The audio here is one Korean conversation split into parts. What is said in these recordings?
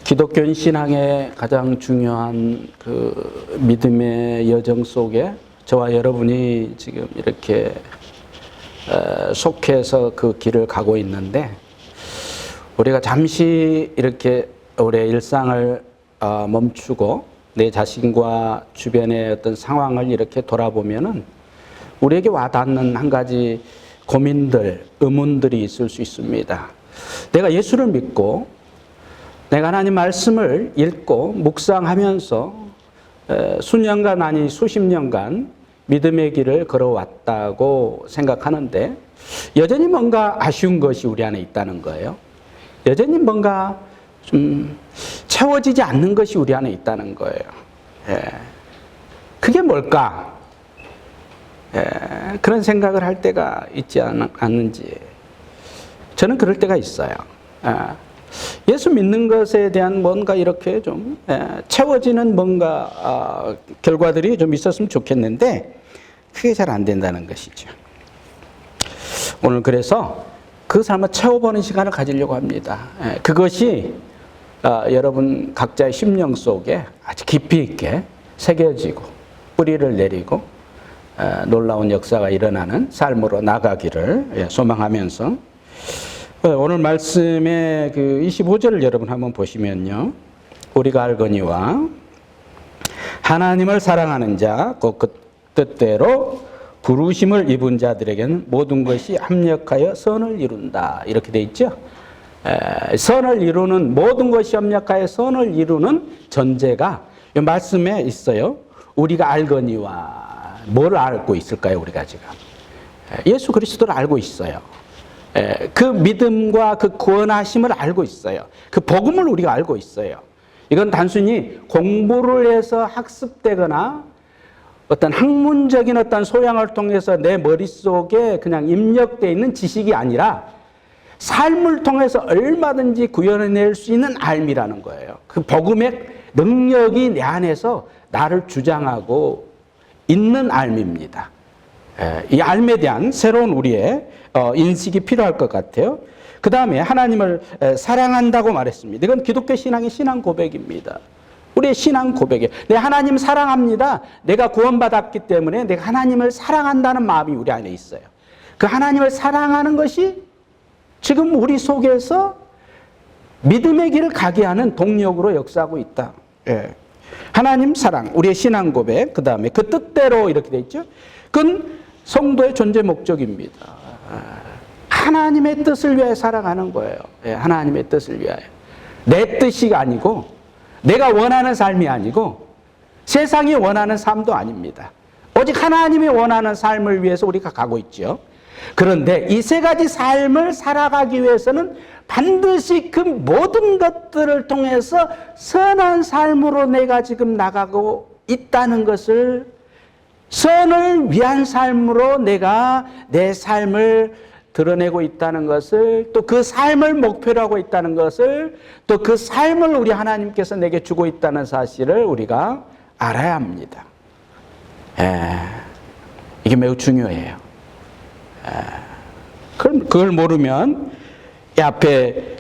기독교 신앙의 가장 중요한 그 믿음의 여정 속에 저와 여러분이 지금 이렇게 속해서 그 길을 가고 있는데, 우리가 잠시 이렇게 우리의 일상을 멈추고 내 자신과 주변의 어떤 상황을 이렇게 돌아보면은 우리에게 와닿는 한 가지 고민들, 의문들이 있을 수 있습니다. 내가 예수를 믿고 내가 하나님 말씀을 읽고 묵상하면서 수년간 아니 수십 년간 믿음의 길을 걸어왔다고 생각하는데 여전히 뭔가 아쉬운 것이 우리 안에 있다는 거예요. 여전히 뭔가 좀 채워지지 않는 것이 우리 안에 있다는 거예요. 그게 뭘까? 그런 생각을 할 때가 있지 않는지. 저는 그럴 때가 있어요. 예수 믿는 것에 대한 뭔가 이렇게 좀 채워지는 뭔가 결과들이 좀 있었으면 좋겠는데 그게 잘 안 된다는 것이죠. 오늘 그래서 그 삶을 채워보는 시간을 가지려고 합니다. 그것이 여러분 각자의 심령 속에 아주 깊이 있게 새겨지고 뿌리를 내리고 놀라운 역사가 일어나는 삶으로 나가기를 소망하면서 오늘 말씀의 그 25절을 여러분 한번 보시면요. 우리가 알거니와 하나님을 사랑하는 자 곧 그 뜻대로 부르심을 입은 자들에게는 모든 것이 합력하여 선을 이룬다. 이렇게 돼 있죠. 선을 이루는 모든 것이 합력하여 선을 이루는 전제가 이 말씀에 있어요. 우리가 알거니와 뭘 알고 있을까요? 우리가 지금 예수 그리스도를 알고 있어요. 그 믿음과 그 구원하심을 알고 있어요. 그 복음을 우리가 알고 있어요. 이건 단순히 공부를 해서 학습되거나 어떤 학문적인 어떤 소양을 통해서 내 머릿속에 그냥 입력되어 있는 지식이 아니라 삶을 통해서 얼마든지 구현해낼 수 있는 알미라는 거예요. 그 복음의 능력이 내 안에서 나를 주장하고 있는 알미입니다. 이 알미에 대한 새로운 우리의 인식이 필요할 것 같아요. 그 다음에 하나님을 사랑한다고 말했습니다. 이건 기독교 신앙의 신앙 고백입니다. 우리의 신앙 고백이에요. 내가 하나님 사랑합니다. 내가 구원받았기 때문에 내가 하나님을 사랑한다는 마음이 우리 안에 있어요. 그 하나님을 사랑하는 것이 지금 우리 속에서 믿음의 길을 가게 하는 동력으로 역사하고 있다. 하나님 사랑, 우리의 신앙 고백, 그 다음에 그 뜻대로 이렇게 돼 있죠. 그건 성도의 존재 목적입니다. 하나님의 뜻을 위하여 살아가는 거예요. 하나님의 뜻을 위하여. 내 뜻이 아니고 내가 원하는 삶이 아니고 세상이 원하는 삶도 아닙니다. 오직 하나님이 원하는 삶을 위해서 우리가 가고 있죠. 그런데 이 세 가지 삶을 살아가기 위해서는 반드시 그 모든 것들을 통해서 선한 삶으로 내가 지금 나가고 있다는 것을, 선을 위한 삶으로 내가 내 삶을 드러내고 있다는 것을, 또 그 삶을 목표로 하고 있다는 것을, 또 그 삶을 우리 하나님께서 내게 주고 있다는 사실을 우리가 알아야 합니다. 이게 매우 중요해요. 그걸 모르면 이 앞에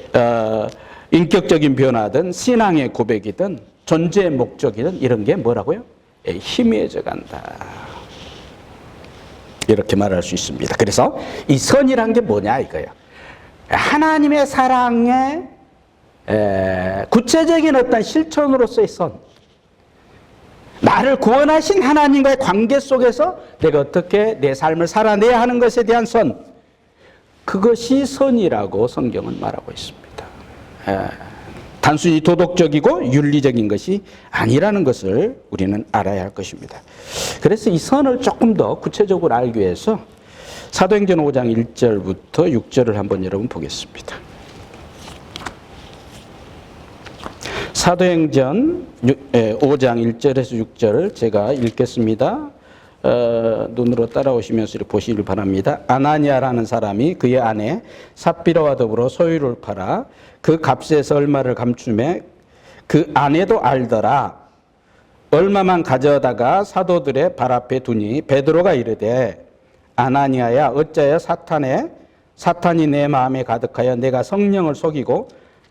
인격적인 변화든 신앙의 고백이든 존재의 목적이든 이런 게 뭐라고요? 희미해져 간다. 이렇게 말할 수 있습니다. 그래서 이 선이란 게 뭐냐 이거예요. 하나님의 사랑의 구체적인 어떤 실천으로서의 선. 나를 구원하신 하나님과의 관계 속에서 내가 어떻게 내 삶을 살아내야 하는 것에 대한 선. 그것이 선이라고 성경은 말하고 있습니다. 단순히 도덕적이고 윤리적인 것이 아니라는 것을 우리는 알아야 할 것입니다. 그래서 이 선을 조금 더 구체적으로 알기 위해서 사도행전 5장 1절부터 6절을 한번 여러분 보겠습니다. 사도행전 5장 1절에서 6절을 제가 읽겠습니다. 눈으로 따라오시면서 이렇게 보시길 바랍니다. 아나니아라는 사람이 그의 아내 삽비라와 더불어 소유를 팔아 그 값에서 얼마를 감추매 그 아내도 알더라. 얼마만 가져다가 사도들의 발 앞에 두니 베드로가 이르되 아나니아야 어찌하여 사탄이 내 마음에 가득하여 내가 성령을 속이고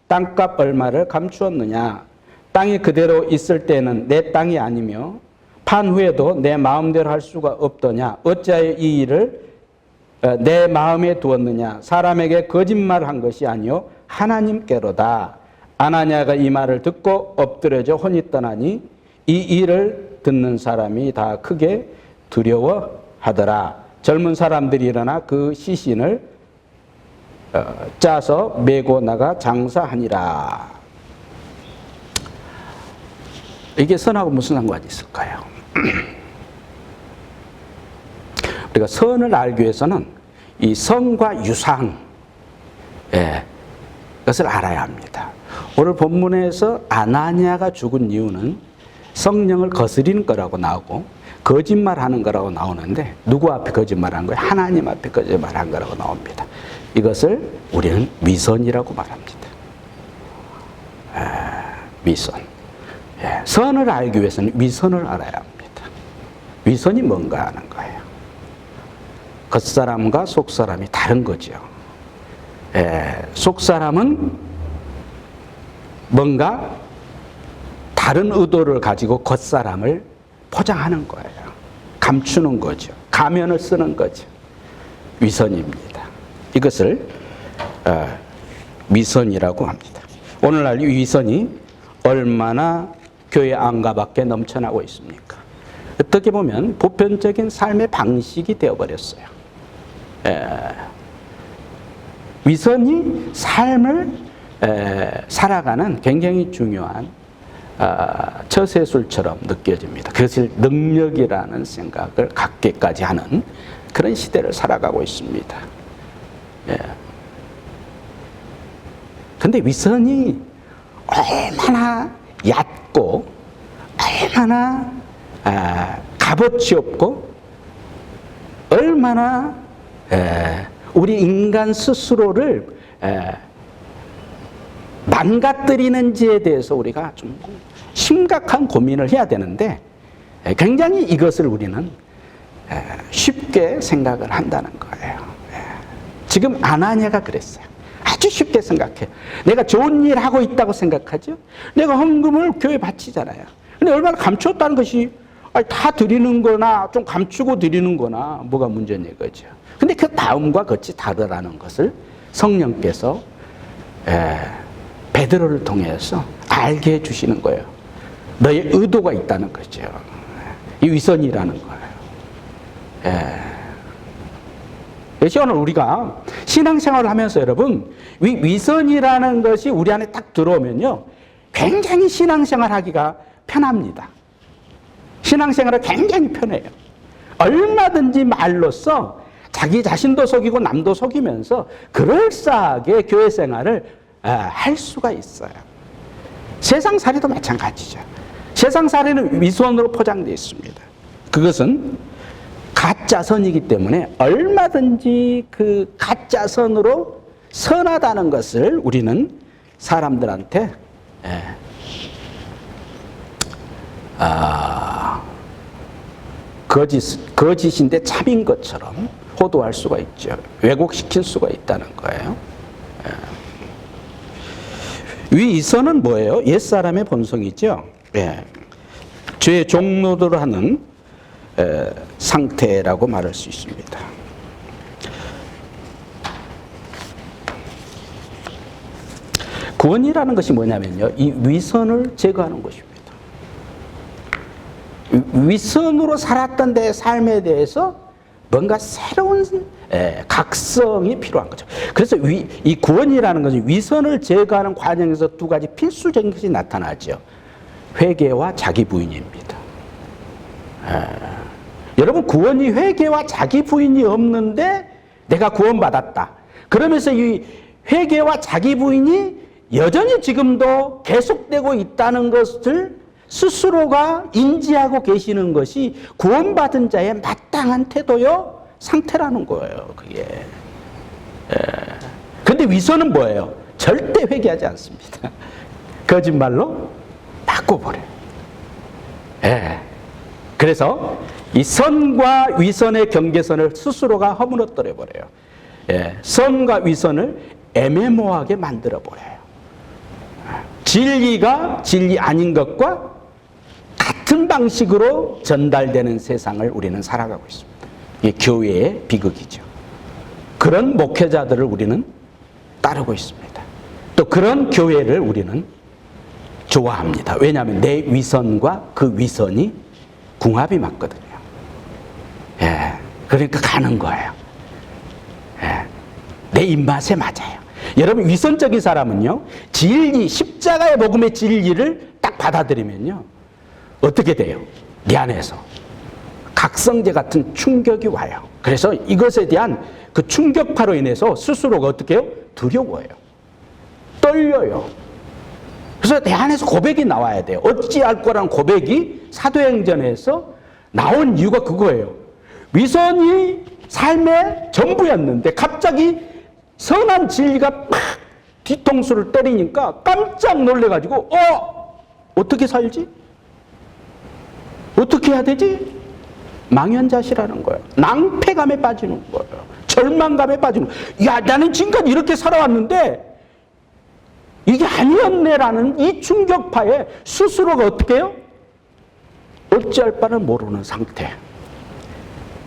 땅값 얼마를 감추었느냐. 땅이 그대로 있을 때는 내 땅이 아니며 판 후에도 내 마음대로 할 수가 없더냐. 어찌하여 이 일을 내 마음에 두었느냐. 사람에게 거짓말한 것이 아니요 하나님께로다. 아나니아가 이 말을 듣고 엎드려져 혼이 떠나니 이 일을 듣는 사람이 다 크게 두려워하더라. 젊은 사람들이 일어나 그 시신을 짜서 메고 나가 장사하니라. 이게 선하고 무슨 상관이 있을까요? 우리가 선을 알기 위해서는 이 선과 유상, 그것을 알아야 합니다. 오늘 본문에서 아나니아가 죽은 이유는 성령을 거스리는 거라고 나오고 거짓말하는 거라고 나오는데 누구 앞에 거짓말한 거예요? 하나님 앞에 거짓말한 거라고 나옵니다. 이것을 우리는 위선이라고 말합니다. 위선. 선을 알기 위해서는 위선을 알아야 합니다. 위선이 뭔가 하는 거예요. 겉사람과 속사람이 다른 거죠. 속사람은 뭔가 다른 의도를 가지고 겉사람을 포장하는 거예요. 감추는 거죠. 가면을 쓰는 거죠. 위선입니다. 이것을 위선이라고 합니다. 오늘날 이 위선이 얼마나 교회 안가 밖에 넘쳐나고 있습니까? 어떻게 보면 보편적인 삶의 방식이 되어버렸어요. 위선이 삶을 살아가는 굉장히 중요한 처세술처럼 느껴집니다. 그것을 능력이라는 생각을 갖게까지 하는 그런 시대를 살아가고 있습니다. 그런데 위선이 얼마나 얕고 얼마나 값어치 없고 얼마나 우리 인간 스스로를 망가뜨리는지에 대해서 우리가 좀 심각한 고민을 해야 되는데 굉장히 이것을 우리는 쉽게 생각을 한다는 거예요. 지금 아나니아가 그랬어요. 아주 쉽게 생각해요. 내가 좋은 일 하고 있다고 생각하죠. 내가 헌금을 교회에 바치잖아요. 근데 얼마나 감추었다는 것이 다 드리는 거나 좀 감추고 드리는 거나 뭐가 문제냐 이거죠. 근데 그 다음과 같이 다르다는 것을 성령께서 베드로를 통해서 알게 해주시는 거예요. 너의 의도가 있다는 거죠. 이 위선이라는 거예요. 그래서 오늘 우리가 신앙생활을 하면서 여러분 위선이라는 것이 우리 안에 딱 들어오면요 굉장히 신앙생활 하기가 편합니다. 신앙생활은 굉장히 편해요. 얼마든지 말로써 자기 자신도 속이고 남도 속이면서 그럴싸하게 교회 생활을 할 수가 있어요. 세상살이도 마찬가지죠. 세상살이는 위선으로 포장되어 있습니다. 그것은 가짜선이기 때문에 얼마든지 그 가짜선으로 선하다는 것을 우리는 사람들한테 거짓인데 참인 것처럼 호도할 수가 있죠. 왜곡시킬 수가 있다는 거예요. 위선은 뭐예요? 옛사람의 본성이죠. 죄의 종노도를 하는 상태라고 말할 수 있습니다. 구원이라는 것이 뭐냐면요, 이 위선을 제거하는 것입니다. 위선으로 살았던 내 삶에 대해서 뭔가 새로운 각성이 필요한 거죠. 그래서 이 구원이라는 것은 위선을 제거하는 과정에서 두 가지 필수적인 것이 나타나죠. 회개와 자기 부인입니다. 여러분, 구원이 회개와 자기 부인이 없는데 내가 구원받았다. 그러면서 이 회개와 자기 부인이 여전히 지금도 계속되고 있다는 것을 스스로가 인지하고 계시는 것이 구원받은 자의 마땅한 태도요 상태라는 거예요. 그게. 그런데 위선은 뭐예요? 절대 회개하지 않습니다. 거짓말로 바꿔버려요. 그래서 이 선과 위선의 경계선을 스스로가 허물어뜨려 버려요. 선과 위선을 애매모호하게 만들어 버려요. 진리가 진리 아닌 것과 같은 방식으로 전달되는 세상을 우리는 살아가고 있습니다. 이게 교회의 비극이죠. 그런 목회자들을 우리는 따르고 있습니다. 또 그런 교회를 우리는 좋아합니다. 왜냐하면 내 위선과 그 위선이 궁합이 맞거든요. 예, 그러니까 가는 거예요. 예, 내 입맛에 맞아요. 여러분, 위선적인 사람은요, 진리, 십자가의 복음의 진리를 딱 받아들이면요, 어떻게 돼요? 내 안에서 각성제 같은 충격이 와요. 그래서 이것에 대한 그 충격파로 인해서 스스로가 어떻게 해요? 두려워요. 떨려요. 그래서 내 안에서 고백이 나와야 돼요. 어찌할 거라는 고백이 사도행전에서 나온 이유가 그거예요. 위선이 삶의 전부였는데 갑자기 선한 진리가 막 뒤통수를 때리니까 깜짝 놀래가지고 어떻게 살지? 어떻게 해야 되지? 망연자실하는 거예요. 낭패감에 빠지는 거예요. 절망감에 빠지는 거예요. 야, 나는 지금까지 이렇게 살아왔는데 이게 아니었네라는 이 충격파에 스스로가 어떻게 해요? 어찌할 바를 모르는 상태.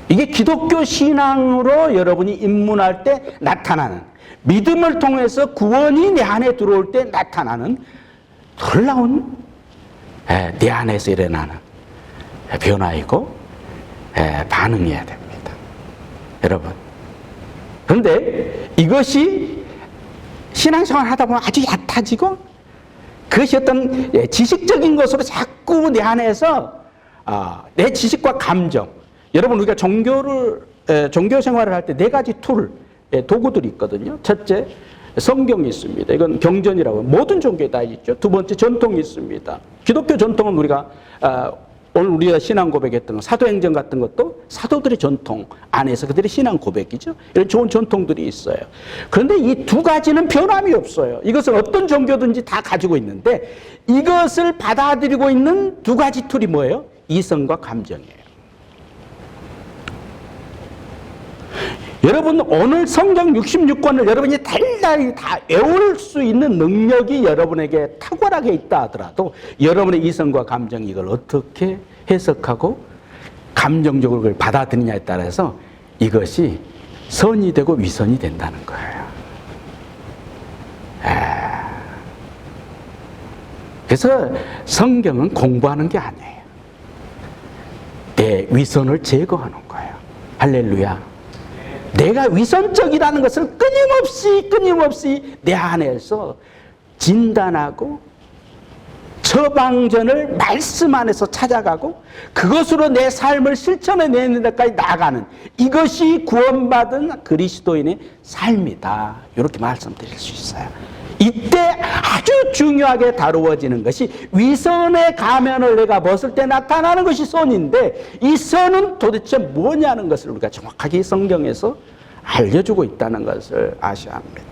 이게 기독교 신앙으로 여러분이 입문할 때 나타나는, 믿음을 통해서 구원이 내 안에 들어올 때 나타나는 놀라운 내 안에서 일어나는 변화이고 반응이어야 됩니다. 여러분. 그런데 이것이 신앙생활 하다 보면 아주 얕아지고 그것이 어떤 지식적인 것으로 자꾸 내 안에서 내 지식과 감정, 여러분 우리가 종교 생활을 할 때 네 가지 도구들이 있거든요. 첫째, 성경이 있습니다. 이건 경전이라고 모든 종교에 다 있죠. 두 번째, 전통이 있습니다. 기독교 전통은 우리가 오늘 우리가 신앙 고백했던 거, 사도행전 같은 것도 사도들의 전통 안에서 그들의 신앙 고백이죠. 이런 좋은 전통들이 있어요. 그런데 이 두 가지는 변함이 없어요. 이것은 어떤 종교든지 다 가지고 있는데 이것을 받아들이고 있는 두 가지 툴이 뭐예요? 이성과 감정이에요. 여러분, 오늘 성경 66권을 여러분이 달달이 다 외울 수 있는 능력이 여러분에게 탁월하게 있다 하더라도 여러분의 이성과 감정이 이걸 어떻게 해석하고 감정적으로 그걸 받아들이냐에 따라서 이것이 선이 되고 위선이 된다는 거예요. 그래서 성경은 공부하는 게 아니에요. 내 위선을 제거하는 거예요. 할렐루야. 내가 위선적이라는 것을 끊임없이 내 안에서 진단하고 처방전을 말씀 안에서 찾아가고 그것으로 내 삶을 실천해내는 데까지 나아가는, 이것이 구원받은 그리스도인의 삶이다. 이렇게 말씀드릴 수 있어요. 이때 아주 중요하게 다루어지는 것이 위선의 가면을 내가 벗을 때 나타나는 것이 선인데 이 선은 도대체 뭐냐는 것을 우리가 정확하게 성경에서 알려주고 있다는 것을 아셔야 합니다.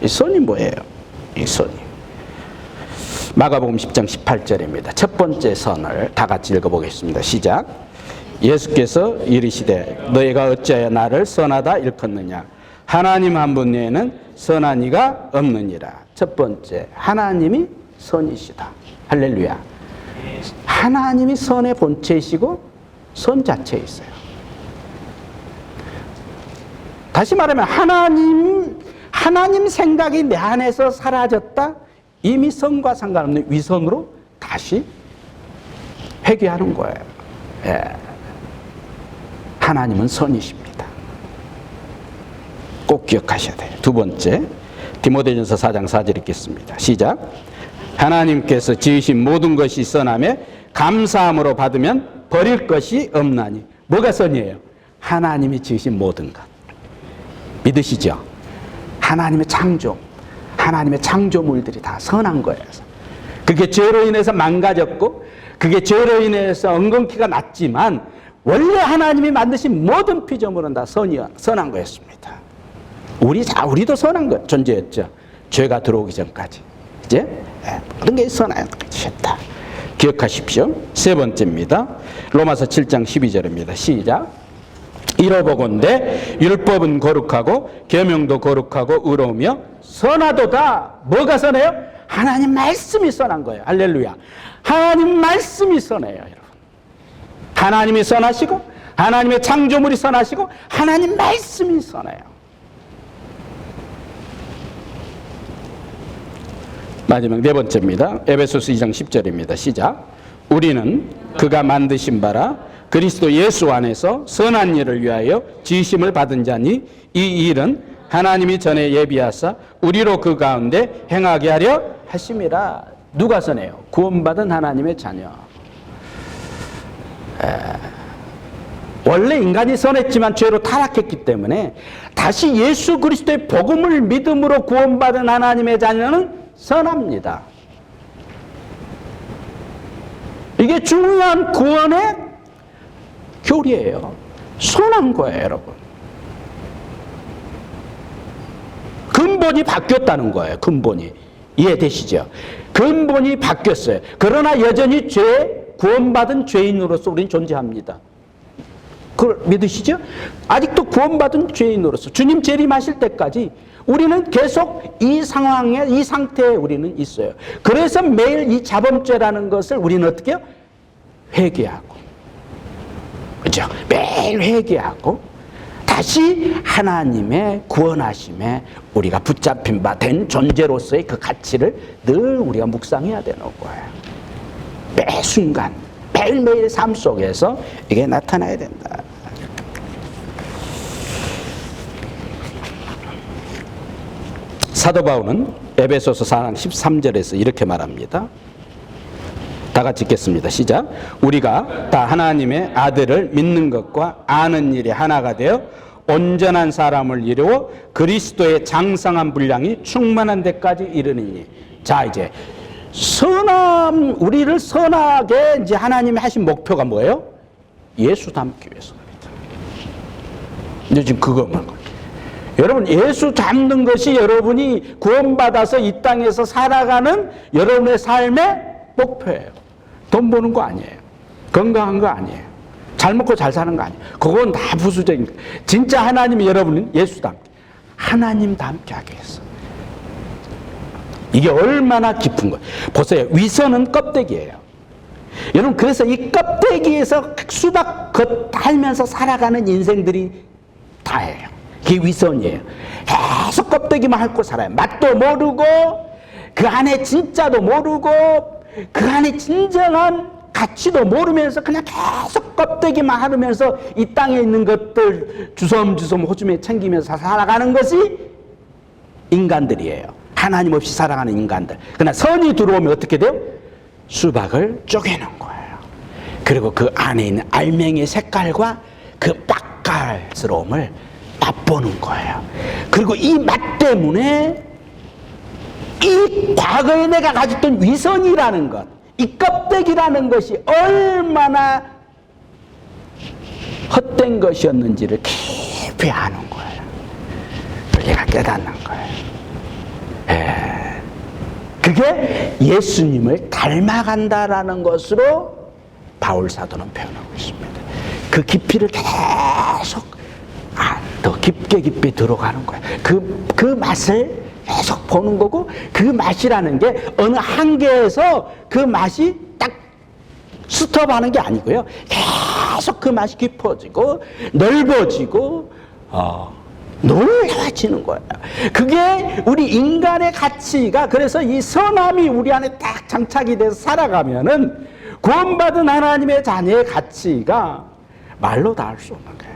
이 선이 뭐예요? 이 선이 마가복음 10장 18절입니다. 첫 번째 선을 다 같이 읽어보겠습니다. 시작. 예수께서 이르시되 너희가 어찌하여 나를 선하다 일컫느냐? 하나님 한 분 외에는 선한 이가 없느니라. 첫 번째, 하나님이 선이시다. 할렐루야. 하나님이 선의 본체이시고 선 자체에 있어요. 다시 말하면 하나님 생각이 내 안에서 사라졌다. 이미 선과 상관없는 위선으로 다시 회귀하는 거예요. 하나님은 선이십니다. 꼭 기억하셔야 돼요. 두 번째, 디모데전서 4장 4절 읽겠습니다. 시작. 하나님께서 지으신 모든 것이 선하며 감사함으로 받으면 버릴 것이 없나니. 뭐가 선이에요? 하나님이 지으신 모든 것. 믿으시죠? 하나님의 창조, 하나님의 창조물들이 다 선한 거예요. 그게 죄로 인해서 망가졌고 그게 죄로 인해서 엉겅퀴가 났지만 원래 하나님이 만드신 모든 피조물은 다 선한 거였습니다. 우리도 선한 거 존재였죠. 죄가 들어오기 전까지. 이제 모든 게 선한 것이었다. 기억하십시오. 세 번째입니다. 로마서 7장 12절입니다. 시작. 이러보건대 율법은 거룩하고 계명도 거룩하고 의로우며 선하도다. 뭐가 선해요? 하나님 말씀이 선한 거예요. 할렐루야. 하나님 말씀이 선해요, 여러분. 하나님이 선하시고 하나님의 창조물이 선하시고 하나님 말씀이 선해요. 마지막 네 번째입니다. 에베소서 2장 10절입니다. 시작. 우리는 그가 만드신 바라 그리스도 예수 안에서 선한 일을 위하여 지으심을 받은 자니 이 일은 하나님이 전에 예비하사 우리로 그 가운데 행하게 하려 하심이라. 누가 선해요? 구원받은 하나님의 자녀. 원래 인간이 선했지만 죄로 타락했기 때문에 다시 예수 그리스도의 복음을 믿음으로 구원받은 하나님의 자녀는 선합니다. 이게 중요한 구원의 교리예요. 선한 거예요, 여러분. 근본이 바뀌었다는 거예요. 근본이. 이해되시죠? 근본이 바뀌었어요. 그러나 여전히 구원받은 죄인으로서 우리는 존재합니다. 그걸 믿으시죠? 아직도 구원받은 죄인으로서 주님 재림하실 때까지 우리는 계속 이 상황에, 이 상태에 우리는 있어요. 그래서 매일 이 자범죄라는 것을 우리는 어떻게 해요? 회개하고. 그렇죠? 매일 회개하고 다시 하나님의 구원하심에 우리가 붙잡힌 바 된 존재로서의 그 가치를 늘 우리가 묵상해야 되는 거예요. 매 순간, 매일매일 삶 속에서 이게 나타나야 된다. 사도 바울은 에베소서 4장 13절에서 이렇게 말합니다. 다 같이 읽겠습니다. 시작. 우리가 다 하나님의 아들을 믿는 것과 아는 일이 하나가 되어 온전한 사람을 이루어 그리스도의 장성한 분량이 충만한 데까지 이르느니. 자, 이제 우리를 선하게 이제 하나님이 하신 목표가 뭐예요? 예수 닮기 위해서입니다. 이제 지금 그것만. 여러분, 예수 닮는 것이 여러분이 구원받아서 이 땅에서 살아가는 여러분의 삶의 목표예요. 돈 버는 거 아니에요. 건강한 거 아니에요. 잘 먹고 잘 사는 거 아니에요. 그건 다 부수적인 거예요. 진짜 하나님이 여러분은 예수 닮게, 하나님 닮게 하기 위해서. 이게 얼마나 깊은 거예요. 보세요. 위선은 껍데기예요. 여러분, 그래서 이 껍데기에서 수박 겉 달면서 살아가는 인생들이 다예요. 그게 위선이에요. 계속 껍데기만 핥고 살아요. 맛도 모르고 그 안에 진짜도 모르고 그 안에 진정한 가치도 모르면서 그냥 계속 껍데기만 하면서 이 땅에 있는 것들 주섬주섬 호주머니에 챙기면서 살아가는 것이 인간들이에요. 하나님 없이 살아가는 인간들. 그러나 선이 들어오면 어떻게 돼요? 수박을 쪼개는 거예요. 그리고 그 안에 있는 알맹이의 색깔과 그 맛깔스러움을 맛보는 거예요. 그리고 이 맛 때문에 이 과거에 내가 가졌던 위선이라는 것, 이 껍데기라는 것이 얼마나 헛된 것이었는지를 깊이 아는 거예요. 우리가 깨닫는 거예요. 그게 예수님을 닮아간다라는 것으로 바울 사도는 표현하고 있습니다. 그 깊이를 계속 더 깊게 들어가는 거예요. 그 맛을 계속 보는 거고, 그 맛이라는 게 어느 한계에서 그 맛이 딱 스톱하는 게 아니고요. 계속 그 맛이 깊어지고 넓어지고 놀라워지는 거예요. 그게 우리 인간의 가치가, 그래서 이 선함이 우리 안에 딱 장착이 돼서 살아가면은 구원받은 하나님의 자녀의 가치가 말로 다 할 수 없는 거예요.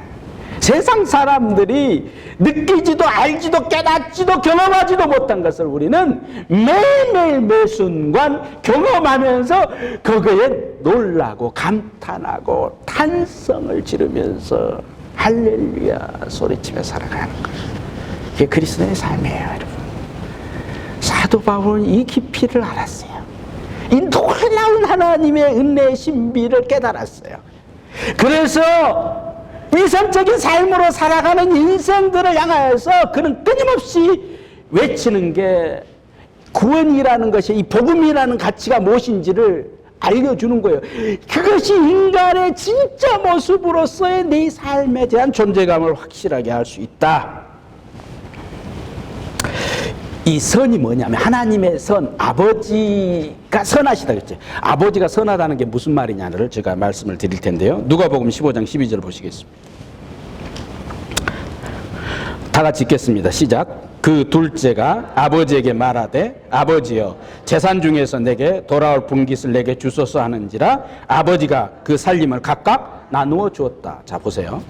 세상 사람들이 느끼지도 알지도 깨닫지도 경험하지도 못한 것을 우리는 매일매일 매순간 경험하면서 거기에 놀라고 감탄하고 탄성을 지르면서 할렐루야 소리치며 살아가는 거예요. 이게 그리스도의 삶이에요, 여러분. 사도 바울은 이 깊이를 알았어요. 이 놀라운 하나님의 은혜의 신비를 깨달았어요. 그래서 위선적인 삶으로 살아가는 인생들을 향하여서 그는 끊임없이 외치는 게 구원이라는 것이, 이 복음이라는 가치가 무엇인지를 알려주는 거예요. 그것이 인간의 진짜 모습으로서의 네 삶에 대한 존재감을 확실하게 할 수 있다. 이 선이 뭐냐면 하나님의 선, 아버지가 선하시다 그랬죠. 아버지가 선하다는 게 무슨 말이냐를 제가 말씀을 드릴 텐데요. 누가복음 15장 12절 보시겠습니다. 다 같이 읽겠습니다. 시작. 그 둘째가 아버지에게 말하되 아버지여 재산 중에서 내게 돌아올 분깃을 내게 주소서 하는지라 아버지가 그 살림을 각각 나누어 주었다. 자 보세요.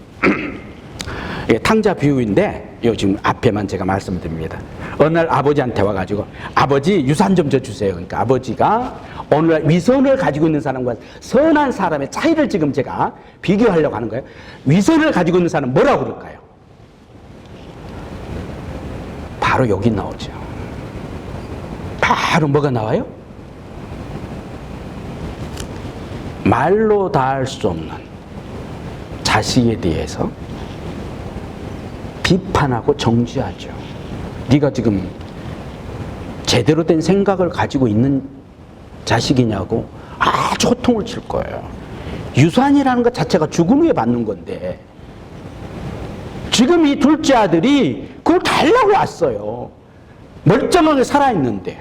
탕자 비유인데 요 지금 앞에만 제가 말씀을 드립니다. 어느 날 아버지한테 와가지고 아버지 유산 좀 줘 주세요. 그러니까 아버지가 오늘날 위선을 가지고 있는 사람과 선한 사람의 차이를 지금 제가 비교하려고 하는 거예요. 위선을 가지고 있는 사람은 뭐라고 그럴까요? 바로 여기 나오죠. 바로 뭐가 나와요? 말로 다 할 수 없는 자식에 대해서 비판하고 정죄하죠. 네가 지금 제대로 된 생각을 가지고 있는 자식이냐고 아주 호통을 칠 거예요. 유산이라는 것 자체가 죽은 후에 받는 건데 지금 이 둘째 아들이 그걸 달라고 왔어요. 멀쩡하게 살아있는데.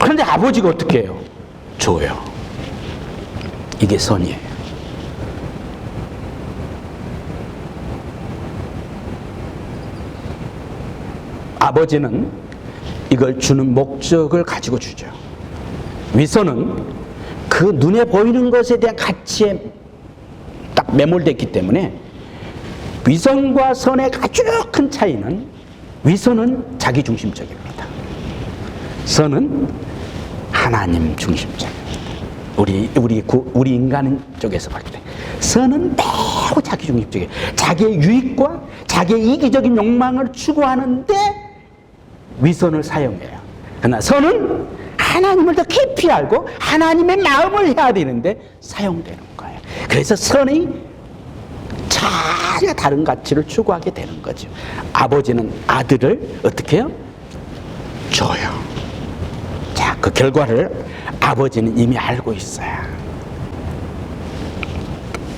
그런데 아버지가 어떻게 해요? 줘요. 이게 선이에요. 아버지는 이걸 주는 목적을 가지고 주죠. 위선은 그 눈에 보이는 것에 대한 가치에 딱 매몰됐기 때문에 위선과 선의 아주 큰 차이는 위선은 자기중심적입니다. 선은 하나님 중심적입니다. 우리 인간 쪽에서 봤을 때 선은 매우 자기중심적이에요. 자기의 유익과 자기의 이기적인 욕망을 추구하는데 위선을 사용해요. 그러나 선은 하나님을 더 깊이 알고 하나님의 마음을 해야 되는데 사용되는 거예요. 그래서 선이 전혀 다른 가치를 추구하게 되는 거죠. 아버지는 아들을 어떻게 해요? 줘요. 자, 그 결과를 아버지는 이미 알고 있어요.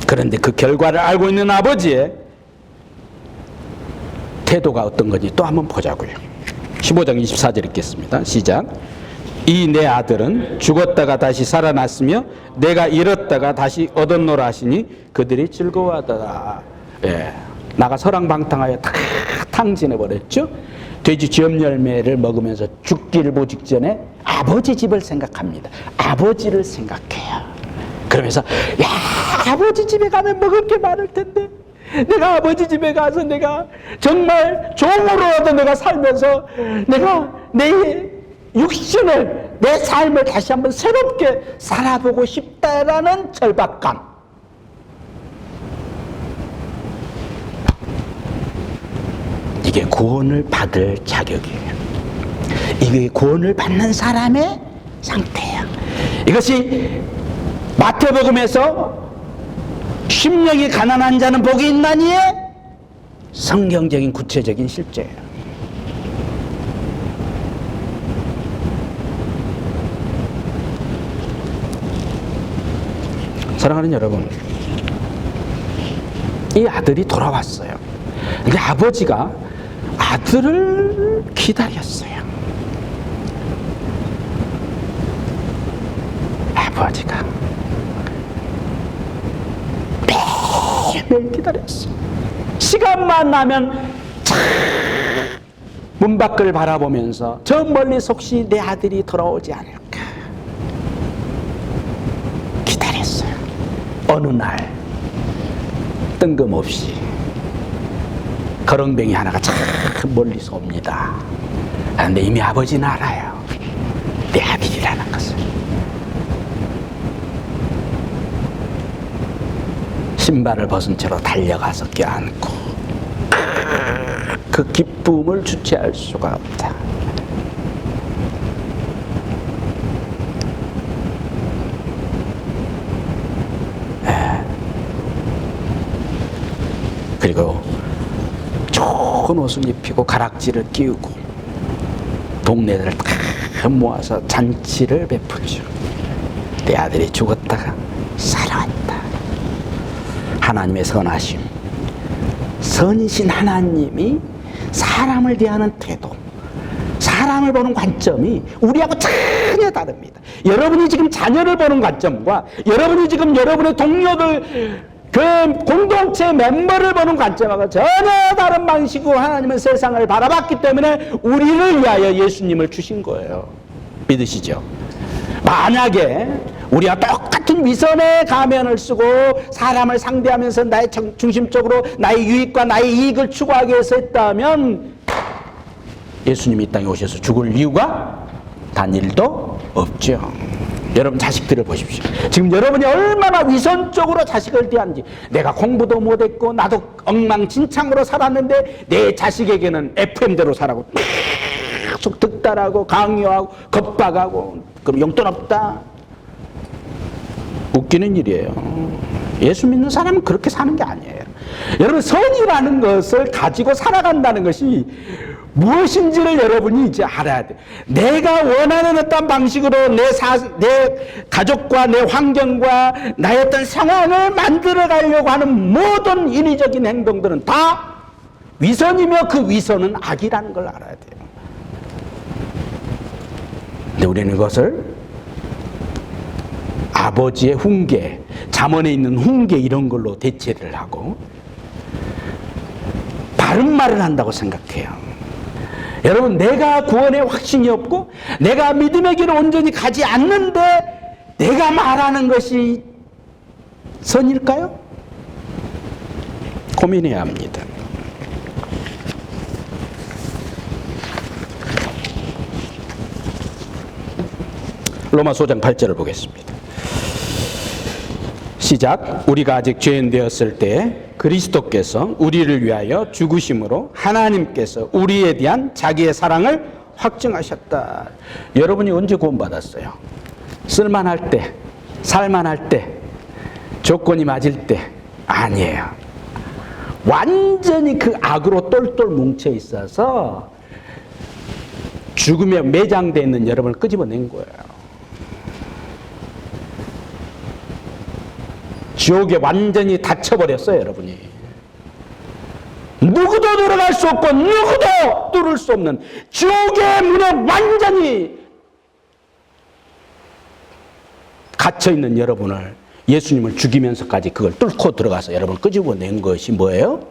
그런데 그 결과를 알고 있는 아버지의 태도가 어떤 건지 또 한번 보자고요. 15장 24절 읽겠습니다. 시작. 이 내 아들은 죽었다가 다시 살아났으며 내가 잃었다가 다시 얻었노라 하시니 그들이 즐거워하더라. 예. 나가 설왕방탕하여 다 탕진해버렸죠. 돼지 쥐염 열매를 먹으면서 죽기를 보직 전에 아버지 집을 생각합니다. 아버지를 생각해요. 그러면서 야, 아버지 집에 가면 먹을 게 많을 텐데 내가 아버지 집에 가서 내가 정말 종으로라도 내가 살면서 내가 내 육신을, 내 삶을 다시 한번 새롭게 살아보고 싶다라는 절박감. 이게 구원을 받을 자격이에요. 이게 구원을 받는 사람의 상태예요. 이것이 마태복음에서 심령이 가난한 자는 복이 있나니의 성경적인 구체적인 실제예요. 사랑하는 여러분, 이 아들이 돌아왔어요. 근데 아버지가 아들을 기다렸어요. 아버지가 매일 기다렸어요. 시간만 나면 문 밖을 바라보면서 저 멀리서 혹시 내 아들이 돌아오지 않을까 기다렸어요. 어느 날 뜬금없이 거렁뱅이 하나가 참 멀리서 옵니다. 그런데 이미 아버지는 알아요. 내 아들이라는 것을. 신발을 벗은 채로 달려가서 껴안고 그 기쁨을 주체할 수가 없다. 그리고 좋은 옷을 입히고 가락지를 끼우고 동네를 다 모아서 잔치를 베풀죠. 내 아들이 죽었다가 살아왔다. 하나님의 선하심, 선이신 하나님이 사람을 대하는 태도, 사람을 보는 관점이 우리하고 전혀 다릅니다. 여러분이 지금 자녀를 보는 관점과 여러분이 지금 여러분의 동료들, 그 공동체 멤버를 보는 관점하고 전혀 다른 방식으로 하나님은 세상을 바라봤기 때문에 우리를 위하여 예수님을 주신 거예요. 믿으시죠? 만약에 우리가 똑같은 위선의 가면을 쓰고 사람을 상대하면서 나의 중심적으로 나의 유익과 나의 이익을 추구하기 위해서 했다면 예수님이 이 땅에 오셔서 죽을 이유가 단 1도 없죠. 여러분 자식들을 보십시오. 지금 여러분이 얼마나 위선적으로 자식을 대하는지. 내가 공부도 못했고 나도 엉망진창으로 살았는데 내 자식에게는 FM대로 살라고 계속 득달하고 강요하고 겁박하고 그럼 용돈 없다. 웃기는 일이에요. 예수 믿는 사람은 그렇게 사는 게 아니에요. 여러분 선이라는 것을 가지고 살아간다는 것이 무엇인지를 여러분이 이제 알아야 돼. 내가 원하는 어떤 방식으로 내 가족과 내 환경과 나의 어떤 상황을 만들어 가려고 하는 모든 인위적인 행동들은 다 위선이며 그 위선은 악이라는 걸 알아야 돼요. 근데 우리는 그것을 아버지의 훈계, 잠언에 있는 훈계 이런 걸로 대체를 하고 바른 말을 한다고 생각해요. 여러분 내가 구원에 확신이 없고 내가 믿음의 길을 온전히 가지 않는데 내가 말하는 것이 선일까요? 고민해야 합니다. 로마서 5장 8절을 보겠습니다. 시작. 우리가 아직 죄인 되었을 때 그리스도께서 우리를 위하여 죽으심으로 하나님께서 우리에 대한 자기의 사랑을 확증하셨다. 여러분이 언제 구원받았어요? 쓸만할 때, 살만할 때, 조건이 맞을 때 아니에요. 완전히 그 악으로 똘똘 뭉쳐 있어서 죽음에 매장되어 있는 여러분을 끄집어낸 거예요. 지옥에 완전히 닫혀버렸어요, 여러분이. 누구도 들어갈 수 없고 누구도 뚫을 수 없는 지옥의 문에 완전히 갇혀있는 여러분을 예수님을 죽이면서까지 그걸 뚫고 들어가서 여러분을 끄집어낸 것이 뭐예요?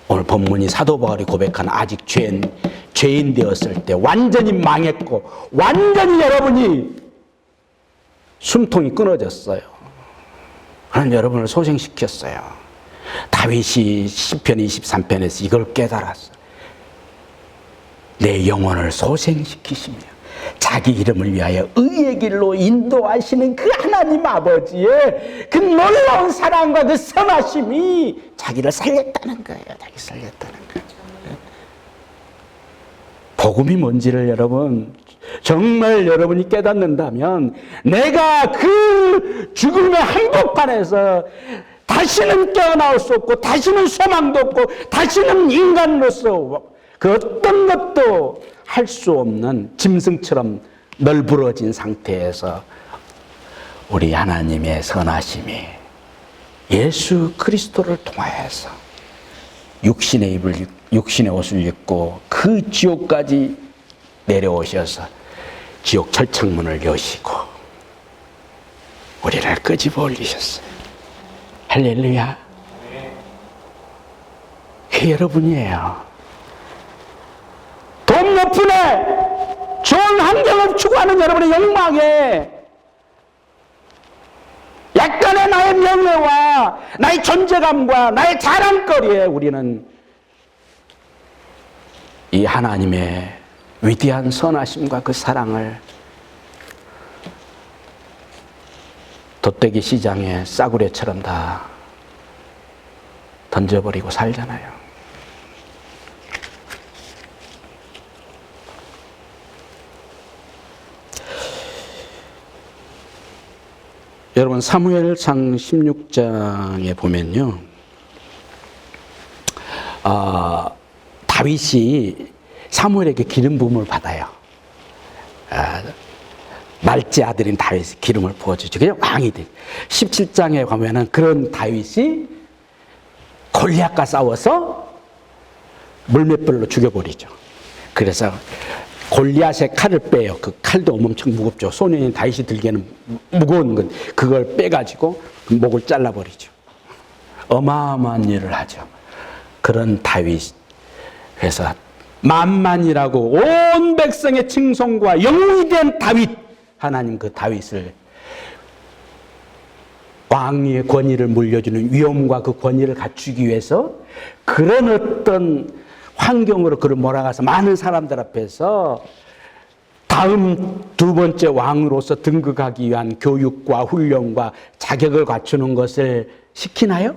오늘 본문이 사도 바울이 고백한 아직 죄인 되었을 때 완전히 망했고 완전히 여러분이 숨통이 끊어졌어요. 하나님 여러분을 소생시켰어요. 다윗이 시편 23편에서 이걸 깨달았어요. 내 영혼을 소생시키시며 자기 이름을 위하여 의의 길로 인도하시는 그 하나님 아버지의 그 놀라운 사랑과 그 선하심이 자기를 살렸다는 거예요. 자기 살렸다는 거예요. 복음이 뭔지를 여러분 정말 여러분이 깨닫는다면 내가 그 죽음의 한복판에서 다시는 깨어나올 수 없고 다시는 소망도 없고 다시는 인간으로서 그 어떤 것도 할 수 없는 짐승처럼 널브러진 상태에서 우리 하나님의 선하심이 예수 그리스도를 통하여서 육신의 옷을 입고 그 지옥까지 내려오셔서 지옥 철창문을 여시고 우리를 끄집어 올리셨어요. 할렐루야. 그게 여러분이에요. 돈 높으네 좋은 환경을 추구하는 여러분의 욕망에 약간의 나의 명예와 나의 존재감과 나의 자랑거리에 우리는 이 하나님의 위대한 선하심과 그 사랑을 돗대기 시장에 싸구려처럼 다 던져버리고 살잖아요. 여러분 사무엘상 16장에 보면요, 다윗이 사무엘에게 기름 부음을 받아요. 말제 아들인 다윗이 기름을 부어주죠. 그냥 왕이 돼. 17장에 가면은 그런 다윗이 골리앗과 싸워서 물맷불로 죽여버리죠. 그래서 골리앗의 칼을 빼요. 그 칼도 엄청 무겁죠. 소년인 다윗이 들기에는 무거운 건 그걸 빼가지고 목을 잘라버리죠. 어마어마한 일을 하죠. 그런 다윗. 그래서 만만이라고 온 백성의 칭송과 영웅이 된 다윗. 하나님 그 다윗을 왕위의 권위를 물려주는 위엄과 그 권위를 갖추기 위해서 그런 어떤 환경으로 그를 몰아가서 많은 사람들 앞에서 다음 두 번째 왕으로서 등극하기 위한 교육과 훈련과 자격을 갖추는 것을 시키나요?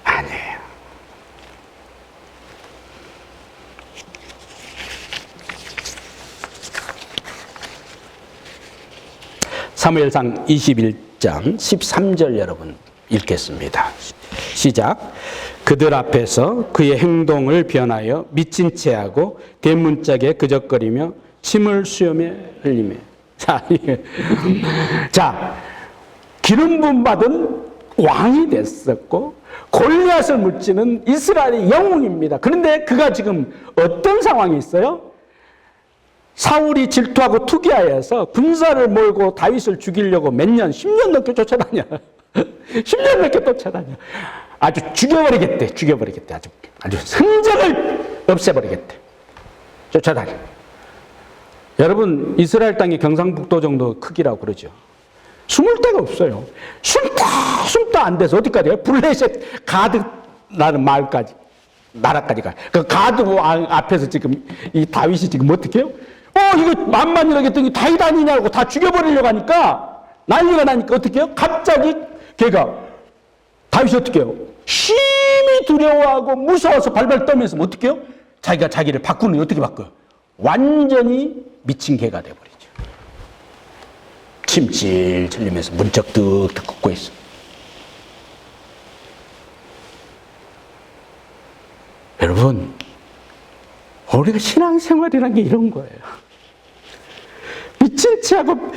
아니에요. 사무엘상 21장 13절 여러분 읽겠습니다. 시작. 그들 앞에서 그의 행동을 변하여 미친 체하고 대문짝에 그적거리며 침을 수염에 흘리며. 자, 기름 부음 받은 왕이 됐었고 골리앗을 물지는 이스라엘의 영웅입니다. 그런데 그가 지금 어떤 상황이 있어요? 사울이 질투하고 투기하여서 군사를 몰고 다윗을 죽이려고 몇 년, 10년 넘게 쫓아다녀. 10년 넘게 쫓아다녀. 아주 죽여버리겠대. 아주 흔적을 없애버리겠대. 쫓아다녀. 여러분, 이스라엘 땅이 경상북도 정도 크기라고 그러죠. 숨을 데가 없어요. 숨도 안 돼서 어디까지 가요? 블레셋 가드라는 마을까지, 나라까지 가요. 그 가드 앞에서 지금 이 다윗이 지금 어떻게 해요? 이거 만만이라고 했더니 다윗 아니냐고 다 죽여버리려고 하니까 난리가 나니까 어떻게 해요? 갑자기 걔가 다윗이 어떻게 해요? 심히 두려워하고 무서워서 발발 떨면서 어떻게 해요? 자기가 자기를 바꾸는 어떻게 바꿔요? 완전히 미친 개가 돼버리죠. 침질 흘리면서 문쩍 득득 긋고 있어. 여러분, 우리가 신앙생활이라는 게 이런 거예요. 미친 체하고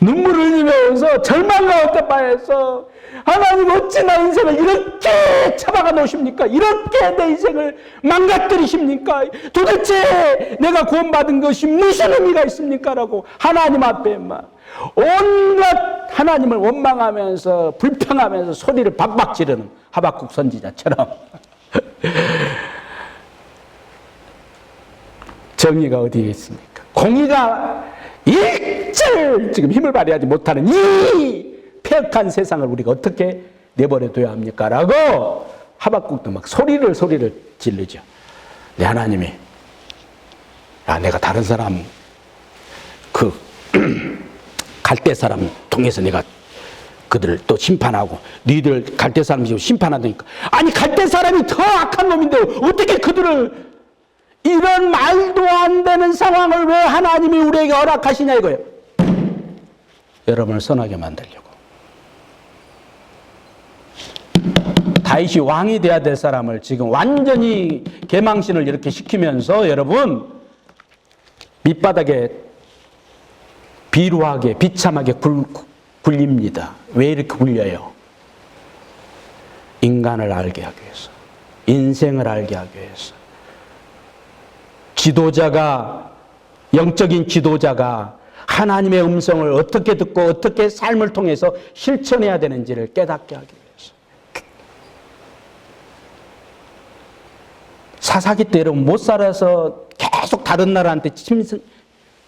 눈물을 흘리면서 절망 가운데 빠져서 하나님 어찌 나 인생을 이렇게 처박아 놓으십니까? 이렇게 내 인생을 망가뜨리십니까? 도대체 내가 구원받은 것이 무슨 의미가 있습니까? 라고 하나님 앞에 막 온갖 하나님을 원망하면서 불평하면서 소리를 박박 지르는 하박국 선지자처럼 정의가 어디에 있습니까? 공의가 일절 지금 힘을 발휘하지 못하는 이 폐역한 세상을 우리가 어떻게 내버려둬야 합니까? 라고 하박국도 막 소리를 지르죠. 내 하나님이 내가 다른 사람 그 갈대 사람 통해서 내가 그들을 또 심판하고 너희들 갈대 사람 지금 심판하니까 아니 갈대 사람이 더 악한 놈인데 어떻게 그들을 이런 말도 안 되는 상황을 왜 하나님이 우리에게 허락하시냐 이거예요. 여러분을 선하게 만들려고. 다윗이 왕이 돼야 될 사람을 지금 완전히 개망신을 이렇게 시키면서 여러분 밑바닥에 비루하게 비참하게 굴립니다. 왜 이렇게 굴려요? 인간을 알게 하기 위해서, 인생을 알게 하기 위해서. 지도자가, 영적인 지도자가 하나님의 음성을 어떻게 듣고 어떻게 삶을 통해서 실천해야 되는지를 깨닫게 하기 위해서. 사사기 때 여러분 못 살아서 계속 다른 나라한테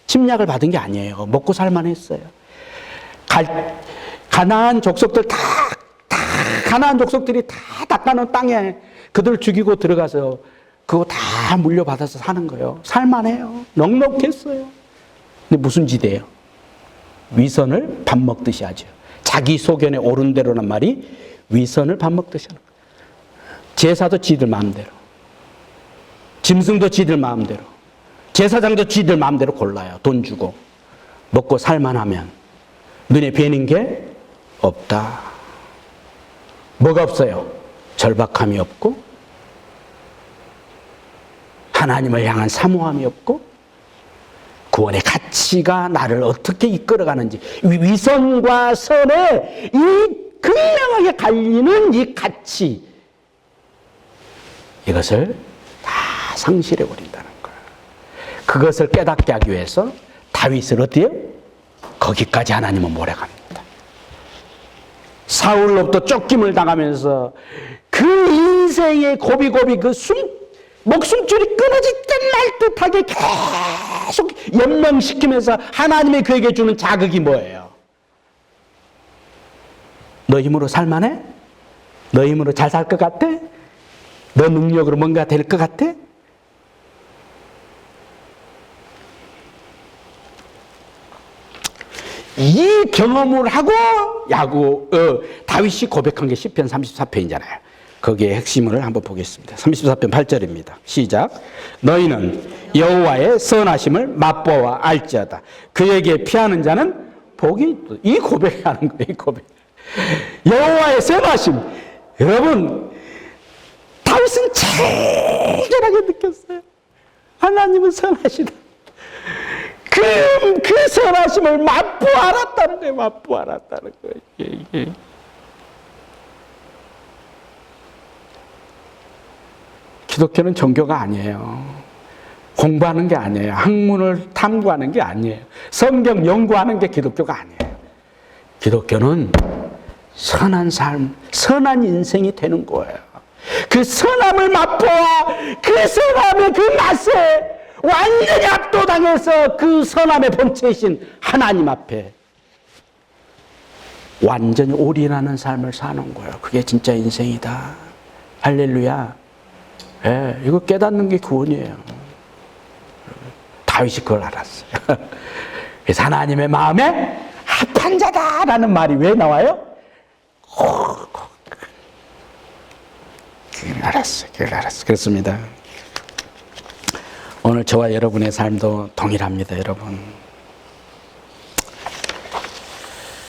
침략을 받은 게 아니에요. 먹고 살만 했어요. 가나안 족속들 가나안 족속들이 다 닦아놓은 땅에 그들 죽이고 들어가서 그거 다 물려받아서 사는 거예요. 살만해요. 넉넉했어요. 근데 무슨 지대예요? 위선을 밥 먹듯이 하죠. 자기 소견에 옳은 대로란 말이 위선을 밥 먹듯이 하는 거예요. 제사도 지들 마음대로, 짐승도 지들 마음대로, 제사장도 지들 마음대로 골라요. 돈 주고. 먹고 살만하면 눈에 뵈는 게 없다. 뭐가 없어요? 절박함이 없고 하나님을 향한 사모함이 없고 구원의 가치가 나를 어떻게 이끌어가는지 위선과 선의 이 극명하게 갈리는 이 가치 이것을 다 상실해 버린다는 거예요. 그것을 깨닫게 하기 위해서 다윗을 어때요? 거기까지 하나님은 몰아갑니다. 사울로부터 쫓김을 당하면서 그 인생의 고비고비 그 목숨줄이 끊어지든 말 듯하게 계속 연명시키면서 하나님이 그에게 주는 자극이 뭐예요? 너 힘으로 살만해? 너 힘으로 잘 살 것 같아? 너 능력으로 뭔가 될 것 같아? 이 경험을 하고 다윗이 고백한 게 시편 34편이잖아요. 거기에 핵심을 한번 보겠습니다. 34편 8절입니다. 시작. 너희는 여호와의 선하심을 맛보아 알지어다. 그에게 피하는 자는 복이 있다. 이 고백하는 거예요. 이 고백. 여호와의 선하심. 여러분, 다윗은 체결하게 느꼈어요. 하나님은 선하시다. 그 선하심을 맛보아 알았다는 거예요. 맛보아 알았다는 거예요. 이게. 기독교는 종교가 아니에요. 공부하는 게 아니에요. 학문을 탐구하는 게 아니에요. 성경 연구하는 게 기독교가 아니에요. 기독교는 선한 삶, 선한 인생이 되는 거예요. 그 선함을 맛보아 그 선함의 그 맛에 완전히 압도당해서 그 선함의 본체이신 하나님 앞에 완전히 올인하는 삶을 사는 거예요. 그게 진짜 인생이다. 할렐루야. 예, 이거 깨닫는 게 구원이에요. 다윗이 그걸 알았어요. 그래서 하나님의 마음에 합한 자다라는 말이 왜 나와요? 그걸 알았어요. 그걸 알았어요. 그렇습니다. 오늘 저와 여러분의 삶도 동일합니다, 여러분.